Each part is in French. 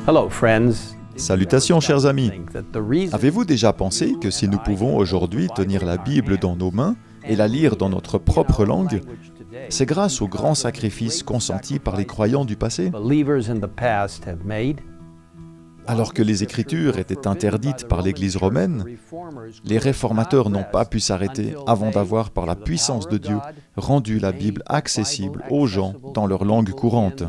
Hello, friends. Salutations chers amis. Avez-vous déjà pensé que si nous pouvons aujourd'hui tenir la Bible dans nos mains et la lire dans notre propre langue, c'est grâce aux grands sacrifices consentis par les croyants du passé? Alors que les Écritures étaient interdites par l'Église romaine, les réformateurs n'ont pas pu s'arrêter avant d'avoir, par la puissance de Dieu, rendu la Bible accessible aux gens dans leur langue courante.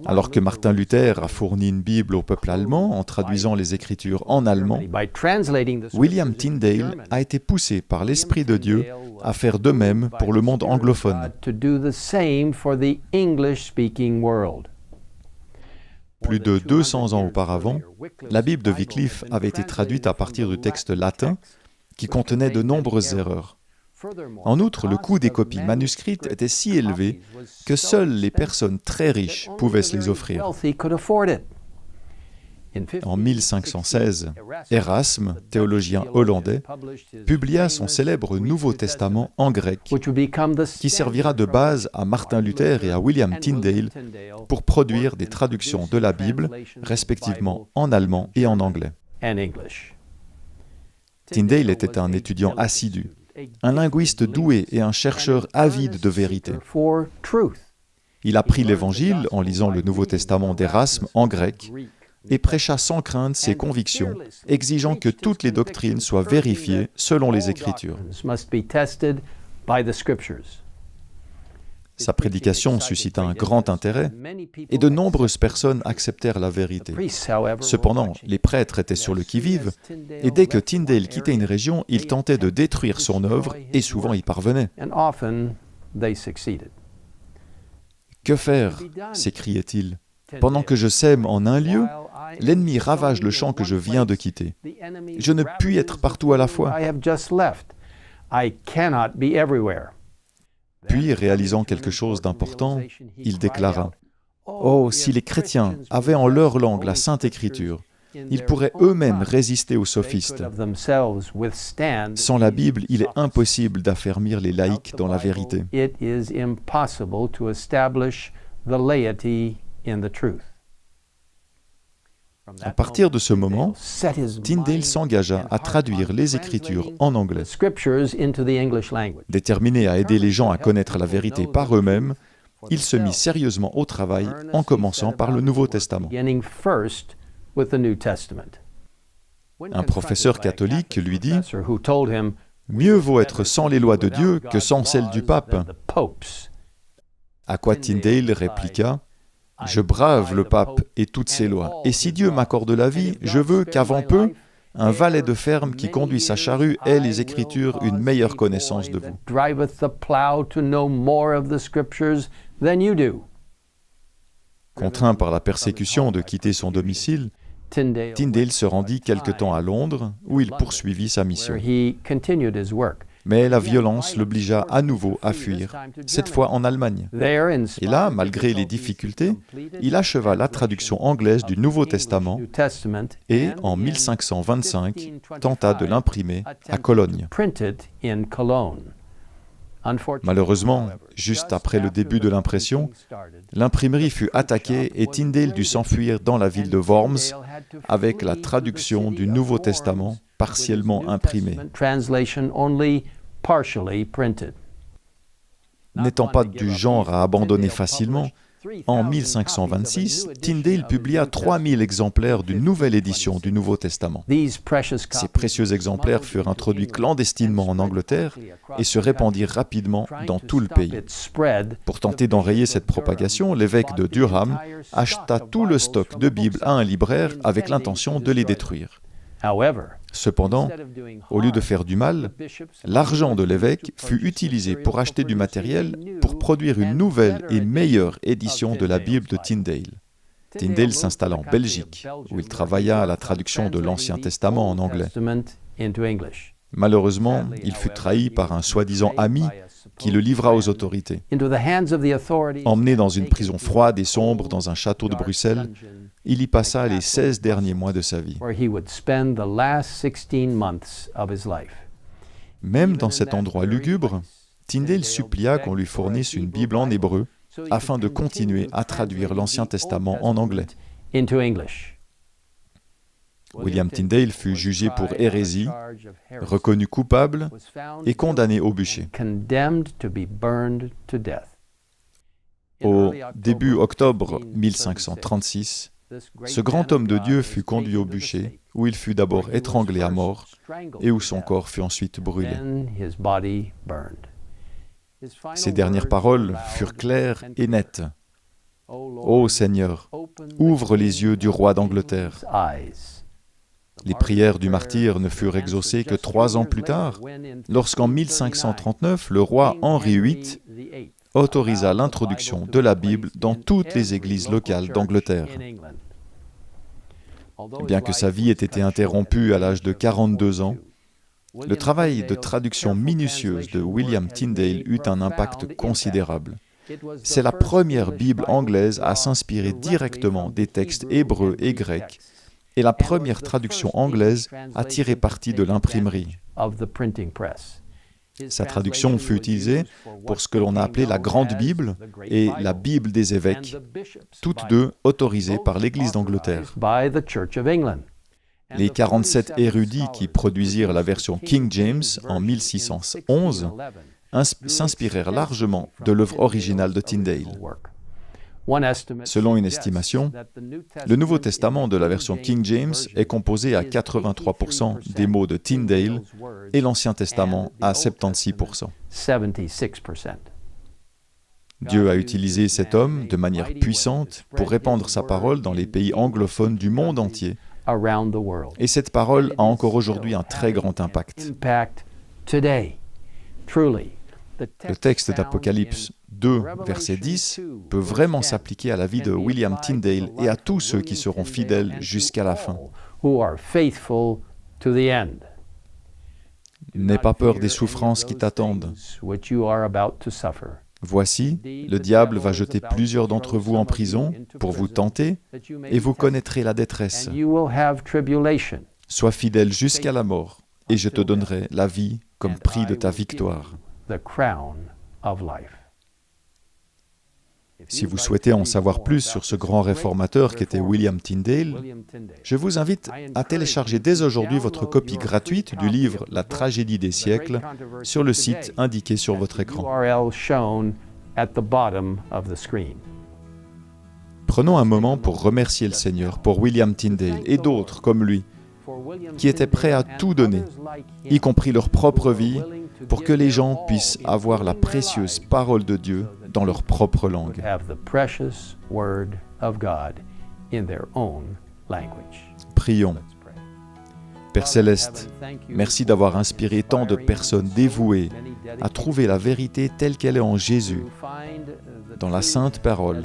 Alors que Martin Luther a fourni une Bible au peuple allemand en traduisant les Écritures en allemand, William Tyndale a été poussé par l'Esprit de Dieu à faire de même pour le monde anglophone. Plus de 200 ans auparavant, la Bible de Wycliffe avait été traduite à partir du texte latin qui contenait de nombreuses erreurs. En outre, le coût des copies manuscrites était si élevé que seules les personnes très riches pouvaient se les offrir. En 1516, Erasme, théologien hollandais, publia son célèbre Nouveau Testament en grec, qui servira de base à Martin Luther et à William Tyndale pour produire des traductions de la Bible, respectivement en allemand et en anglais. Tyndale était un étudiant assidu, un linguiste doué et un chercheur avide de vérité. Il apprit l'Évangile en lisant le Nouveau Testament d'Erasme en grec et prêcha sans crainte ses convictions, exigeant que toutes les doctrines soient vérifiées selon les Écritures. Sa prédication suscita un grand intérêt et de nombreuses personnes acceptèrent la vérité. Cependant, les prêtres étaient sur le qui-vive et dès que Tyndale quittait une région, il tentait de détruire son œuvre et souvent y parvenait. « Que faire » s'écriait-il. « Pendant que je sème en un lieu, l'ennemi ravage le champ que je viens de quitter. Je ne puis être partout à la fois. » Puis, réalisant quelque chose d'important, il déclara « Oh, si les chrétiens avaient en leur langue la Sainte Écriture, ils pourraient eux-mêmes résister aux sophistes. Sans la Bible, il est impossible d'affermir les laïcs dans la vérité. » À partir de ce moment, Tyndale s'engagea à traduire les Écritures en anglais. Déterminé à aider les gens à connaître la vérité par eux-mêmes, il se mit sérieusement au travail en commençant par le Nouveau Testament. Un professeur catholique lui dit « Mieux vaut être sans les lois de Dieu que sans celles du pape. » À quoi Tyndale répliqua « Je brave le pape et toutes ses lois, et si Dieu m'accorde la vie, je veux qu'avant peu, un valet de ferme qui conduit sa charrue ait les Écritures une meilleure connaissance de vous. » Contraint par la persécution de quitter son domicile, Tyndale se rendit quelque temps à Londres, où il poursuivit sa mission. Mais la violence l'obligea à nouveau à fuir, cette fois en Allemagne. Et là, malgré les difficultés, il acheva la traduction anglaise du Nouveau Testament et, en 1525, tenta de l'imprimer à Cologne. Malheureusement, juste après le début de l'impression, l'imprimerie fut attaquée et Tyndale dut s'enfuir dans la ville de Worms avec la traduction du Nouveau Testament partiellement imprimée. N'étant pas du genre à abandonner facilement, en 1526, Tyndale publia 3000 exemplaires d'une nouvelle édition du Nouveau Testament. Ces précieux exemplaires furent introduits clandestinement en Angleterre et se répandirent rapidement dans tout le pays. Pour tenter d'enrayer cette propagation, l'évêque de Durham acheta tout le stock de Bibles à un libraire avec l'intention de les détruire. Cependant, au lieu de faire du mal, l'argent de l'évêque fut utilisé pour acheter du matériel pour produire une nouvelle et meilleure édition de la Bible de Tyndale. Tyndale s'installa en Belgique, où il travailla à la traduction de l'Ancien Testament en anglais. Malheureusement, il fut trahi par un soi-disant ami qui le livra aux autorités. Emmené dans une prison froide et sombre dans un château de Bruxelles, il y passa les 16 derniers mois de sa vie. Même dans cet endroit lugubre, Tyndale supplia qu'on lui fournisse une Bible en hébreu afin de continuer à traduire l'Ancien Testament en anglais. William Tyndale fut jugé pour hérésie, reconnu coupable et condamné au bûcher. Au début octobre 1536, ce grand homme de Dieu fut conduit au bûcher, où il fut d'abord étranglé à mort et où son corps fut ensuite brûlé. Ses dernières paroles furent claires et nettes. « Ô Seigneur, ouvre les yeux du roi d'Angleterre. » Les prières du martyr ne furent exaucées que 3 ans plus tard, lorsqu'en 1539, le roi Henri VIII autorisa l'introduction de la Bible dans toutes les églises locales d'Angleterre. Bien que sa vie ait été interrompue à l'âge de 42 ans, le travail de traduction minutieuse de William Tyndale eut un impact considérable. C'est la première Bible anglaise à s'inspirer directement des textes hébreux et grecs, et la première traduction anglaise à tirer parti de l'imprimerie. Sa traduction fut utilisée pour ce que l'on a appelé la Grande Bible et la Bible des évêques, toutes deux autorisées par l'Église d'Angleterre. Les 47 érudits qui produisirent la version King James en 1611 s'inspirèrent largement de l'œuvre originale de Tyndale. Selon une estimation, le Nouveau Testament de la version King James est composé à 83% des mots de Tyndale et l'Ancien Testament à 76%. Dieu a utilisé cet homme de manière puissante pour répandre sa parole dans les pays anglophones du monde entier. Et cette parole a encore aujourd'hui un très grand impact. Le texte d'Apocalypse 2, verset 10, peut vraiment s'appliquer à la vie de William Tyndale et à tous ceux qui seront fidèles jusqu'à la fin. N'aie pas peur des souffrances qui t'attendent. Voici, le diable va jeter plusieurs d'entre vous en prison pour vous tenter, et vous connaîtrez la détresse. Sois fidèle jusqu'à la mort, et je te donnerai la vie comme prix de ta victoire. Si vous souhaitez en savoir plus sur ce grand réformateur qu'était William Tyndale, je vous invite à télécharger dès aujourd'hui votre copie gratuite du livre « La tragédie des siècles » sur le site indiqué sur votre écran. Prenons un moment pour remercier le Seigneur pour William Tyndale et d'autres comme lui, qui étaient prêts à tout donner, y compris leur propre vie, pour que les gens puissent avoir la précieuse parole de Dieu dans leur propre langue. Prions. Père Céleste, merci d'avoir inspiré tant de personnes dévouées à trouver la vérité telle qu'elle est en Jésus, dans la Sainte Parole,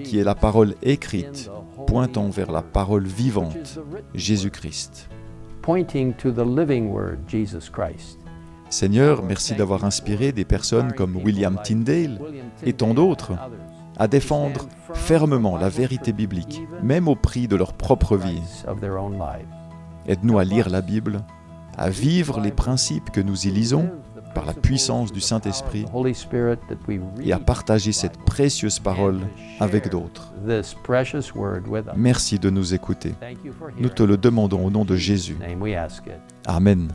qui est la parole écrite, pointant vers la parole vivante, Jésus-Christ. Seigneur, merci d'avoir inspiré des personnes comme William Tyndale et tant d'autres à défendre fermement la vérité biblique, même au prix de leur propre vie. Aide-nous à lire la Bible, à vivre les principes que nous y lisons par la puissance du Saint-Esprit et à partager cette précieuse parole avec d'autres. Merci de nous écouter. Nous te le demandons au nom de Jésus. Amen.